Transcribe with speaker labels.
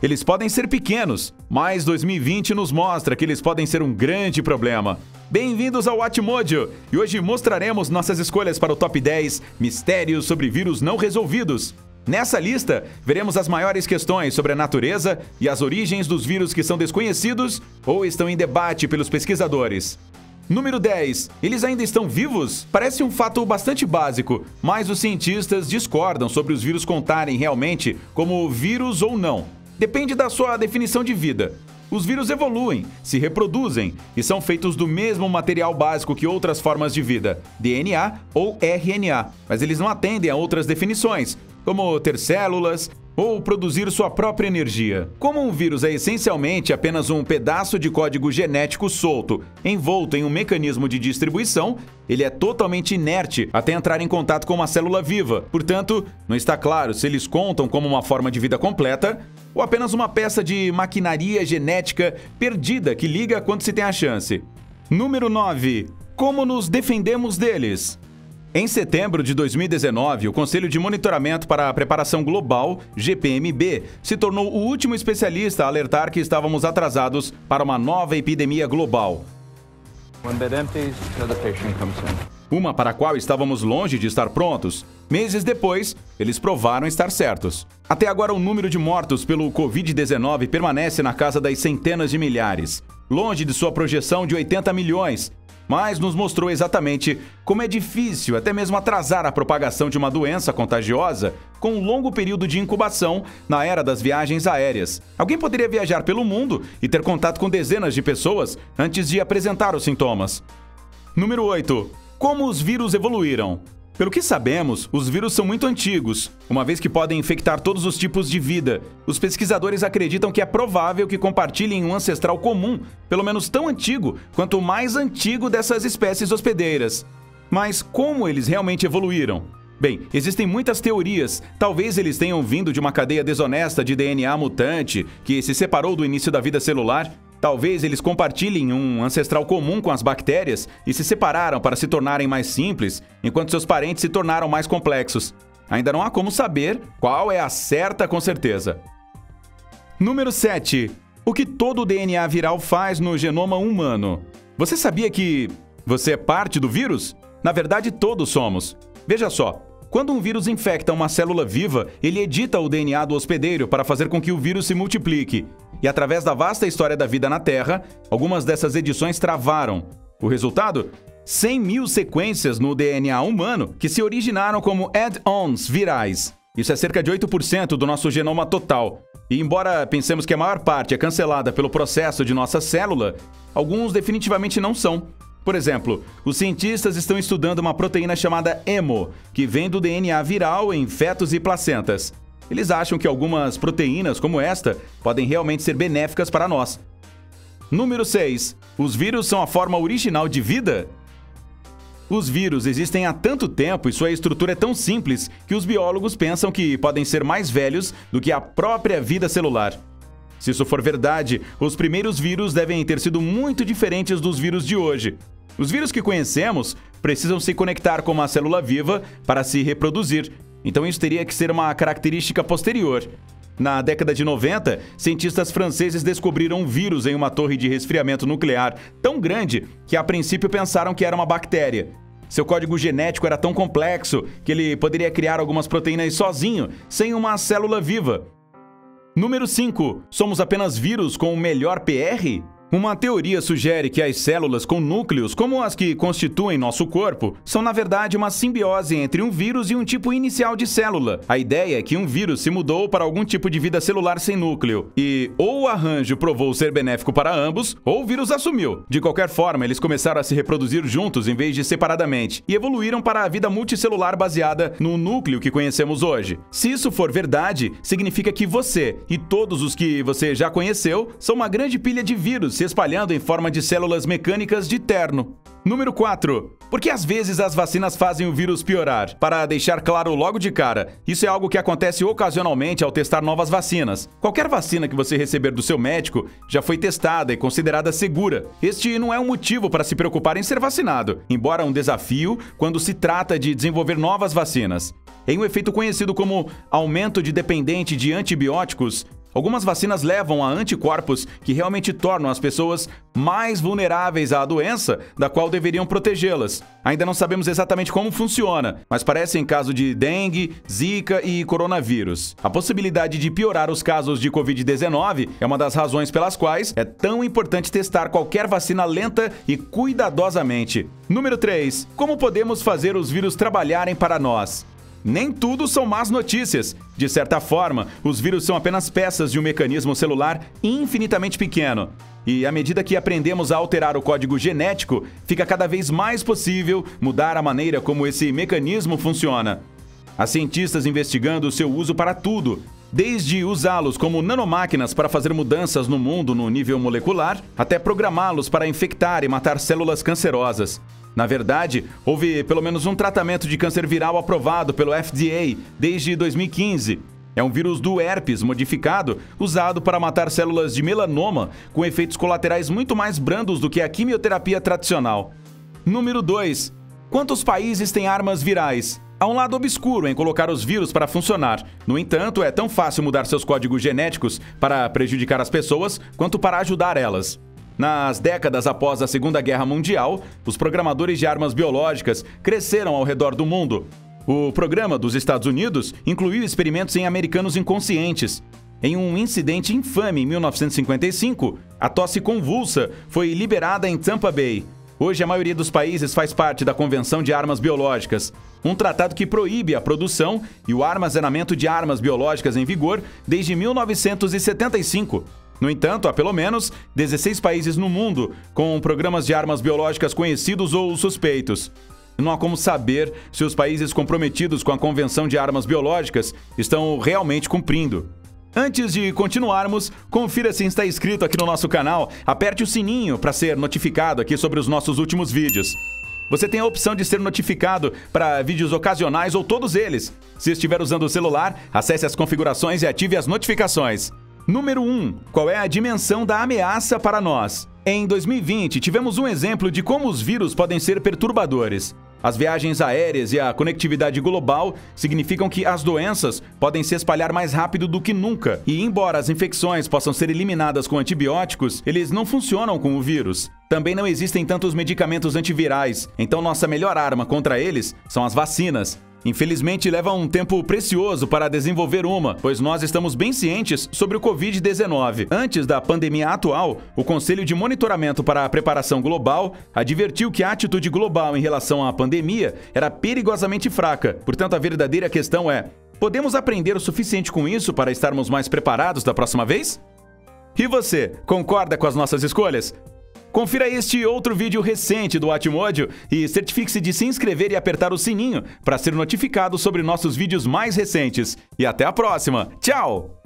Speaker 1: Eles podem ser pequenos, mas 2020 nos mostra que eles podem ser um grande problema. Bem-vindos ao Watmojo! E hoje mostraremos nossas escolhas para o Top 10 Mistérios sobre Vírus Não Resolvidos. Nessa lista, veremos as maiores questões sobre a natureza e as origens dos vírus que são desconhecidos ou estão em debate pelos pesquisadores. Número 10. Eles ainda estão vivos? Parece um fato bastante básico, mas os cientistas discordam sobre os vírus contarem realmente como vírus ou não. Depende da sua definição de vida. Os vírus evoluem, se reproduzem e são feitos do mesmo material básico que outras formas de vida, DNA ou RNA, mas eles não atendem a outras definições, como ter células ou produzir sua própria energia. Como um vírus é essencialmente apenas um pedaço de código genético solto, envolto em um mecanismo de distribuição, ele é totalmente inerte até entrar em contato com uma célula viva. Portanto, não está claro se eles contam como uma forma de vida completa ou apenas uma peça de maquinaria genética perdida que liga quando se tem a chance. Número 9. Como nos defendemos deles? Em setembro de 2019, o Conselho de Monitoramento para a Preparação Global, GPMB, se tornou o último especialista a alertar que estávamos atrasados para uma nova epidemia global. Uma para a qual estávamos longe de estar prontos. Meses depois, eles provaram estar certos. Até agora, o número de mortos pelo Covid-19 permanece na casa das centenas de milhares, longe de sua projeção de 80 milhões, mas nos mostrou exatamente como é difícil até mesmo atrasar a propagação de uma doença contagiosa com um longo período de incubação na era das viagens aéreas. Alguém poderia viajar pelo mundo e ter contato com dezenas de pessoas antes de apresentar os sintomas. Número 8. Como os vírus evoluíram? Pelo que sabemos, os vírus são muito antigos, uma vez que podem infectar todos os tipos de vida. Os pesquisadores acreditam que é provável que compartilhem um ancestral comum, pelo menos tão antigo quanto o mais antigo dessas espécies hospedeiras. Mas como eles realmente evoluíram? Bem, existem muitas teorias. Talvez eles tenham vindo de uma cadeia desonesta de DNA mutante que se separou do início da vida celular. Talvez eles compartilhem um ancestral comum com as bactérias e se separaram para se tornarem mais simples, enquanto seus parentes se tornaram mais complexos. Ainda não há como saber qual é a certa com certeza. Número 7. O que todo o DNA viral faz no genoma humano? Você sabia que você é parte do vírus? Na verdade, todos somos. Veja só. Quando um vírus infecta uma célula viva, ele edita o DNA do hospedeiro para fazer com que o vírus se multiplique. E através da vasta história da vida na Terra, algumas dessas edições travaram. O resultado? 100 mil sequências no DNA humano que se originaram como add-ons virais. Isso é cerca de 8% do nosso genoma total. E embora pensemos que a maior parte é cancelada pelo processo de nossa célula, alguns definitivamente não são. Por exemplo, os cientistas estão estudando uma proteína chamada HEMO, que vem do DNA viral em fetos e placentas. Eles acham que algumas proteínas como esta podem realmente ser benéficas para nós. Número 6. Os vírus são a forma original de vida? Os vírus existem há tanto tempo e sua estrutura é tão simples que os biólogos pensam que podem ser mais velhos do que a própria vida celular. Se isso for verdade, os primeiros vírus devem ter sido muito diferentes dos vírus de hoje. Os vírus que conhecemos precisam se conectar com uma célula viva para se reproduzir, então isso teria que ser uma característica posterior. Na década de 90, cientistas franceses descobriram um vírus em uma torre de resfriamento nuclear tão grande que a princípio pensaram que era uma bactéria. Seu código genético era tão complexo que ele poderia criar algumas proteínas sozinho, sem uma célula viva. Número 5. Somos apenas vírus com o melhor PR? Uma teoria sugere que as células com núcleos, como as que constituem nosso corpo, são na verdade uma simbiose entre um vírus e um tipo inicial de célula. A ideia é que um vírus se mudou para algum tipo de vida celular sem núcleo. E ou o arranjo provou ser benéfico para ambos, ou o vírus assumiu. De qualquer forma, eles começaram a se reproduzir juntos em vez de separadamente, e evoluíram para a vida multicelular baseada no núcleo que conhecemos hoje. Se isso for verdade, significa que você e todos os que você já conheceu são uma grande pilha de vírus se espalhando em forma de células mecânicas de terno. Número 4. Por que às vezes as vacinas fazem o vírus piorar? Para deixar claro logo de cara, isso é algo que acontece ocasionalmente ao testar novas vacinas. Qualquer vacina que você receber do seu médico já foi testada e considerada segura. Este não é um motivo para se preocupar em ser vacinado, embora um desafio quando se trata de desenvolver novas vacinas. Em um efeito conhecido como aumento de dependente de antibióticos, Algumas vacinas levam a anticorpos que realmente tornam as pessoas mais vulneráveis à doença, da qual deveriam protegê-las. Ainda não sabemos exatamente como funciona, mas parece em caso de dengue, zika e coronavírus. A possibilidade de piorar os casos de Covid-19 é uma das razões pelas quais é tão importante testar qualquer vacina lenta e cuidadosamente. Número 3. Como podemos fazer os vírus trabalharem para nós? Nem tudo são más notícias. De certa forma, os vírus são apenas peças de um mecanismo celular infinitamente pequeno. E à medida que aprendemos a alterar o código genético, fica cada vez mais possível mudar a maneira como esse mecanismo funciona. Há cientistas investigando o seu uso para tudo, desde usá-los como nanomáquinas para fazer mudanças no mundo no nível molecular, até programá-los para infectar e matar células cancerosas. Na verdade, houve pelo menos um tratamento de câncer viral aprovado pelo FDA desde 2015. É um vírus do herpes modificado usado para matar células de melanoma com efeitos colaterais muito mais brandos do que a quimioterapia tradicional. Número 2. Quantos países têm armas virais? Há um lado obscuro em colocar os vírus para funcionar. No entanto, é tão fácil mudar seus códigos genéticos para prejudicar as pessoas quanto para ajudar elas. Nas décadas após a Segunda Guerra Mundial, os programadores de armas biológicas cresceram ao redor do mundo. O programa dos Estados Unidos incluiu experimentos em americanos inconscientes. Em um incidente infame em 1955, a tosse convulsa foi liberada em Tampa Bay. Hoje, a maioria dos países faz parte da Convenção de Armas Biológicas, um tratado que proíbe a produção e o armazenamento de armas biológicas em vigor desde 1975. No entanto, há pelo menos 16 países no mundo com programas de armas biológicas conhecidos ou suspeitos. Não há como saber se os países comprometidos com a Convenção de Armas Biológicas estão realmente cumprindo. Antes de continuarmos, confira se está inscrito aqui no nosso canal, aperte o sininho para ser notificado aqui sobre os nossos últimos vídeos. Você tem a opção de ser notificado para vídeos ocasionais ou todos eles. Se estiver usando o celular, acesse as configurações e ative as notificações. Número 1. Qual é a dimensão da ameaça para nós? Em 2020, tivemos um exemplo de como os vírus podem ser perturbadores. As viagens aéreas e a conectividade global significam que as doenças podem se espalhar mais rápido do que nunca. E embora as infecções possam ser eliminadas com antibióticos, eles não funcionam com o vírus. Também não existem tantos medicamentos antivirais, então nossa melhor arma contra eles são as vacinas. Infelizmente, leva um tempo precioso para desenvolver uma, pois nós estamos bem cientes sobre o Covid-19. Antes da pandemia atual, o Conselho de Monitoramento para a Preparação Global advertiu que a atitude global em relação à pandemia era perigosamente fraca. Portanto, a verdadeira questão é: podemos aprender o suficiente com isso para estarmos mais preparados da próxima vez? E você, concorda com as nossas escolhas? Confira este outro vídeo recente do Watmojo e certifique-se de se inscrever e apertar o sininho para ser notificado sobre nossos vídeos mais recentes. E até a próxima! Tchau!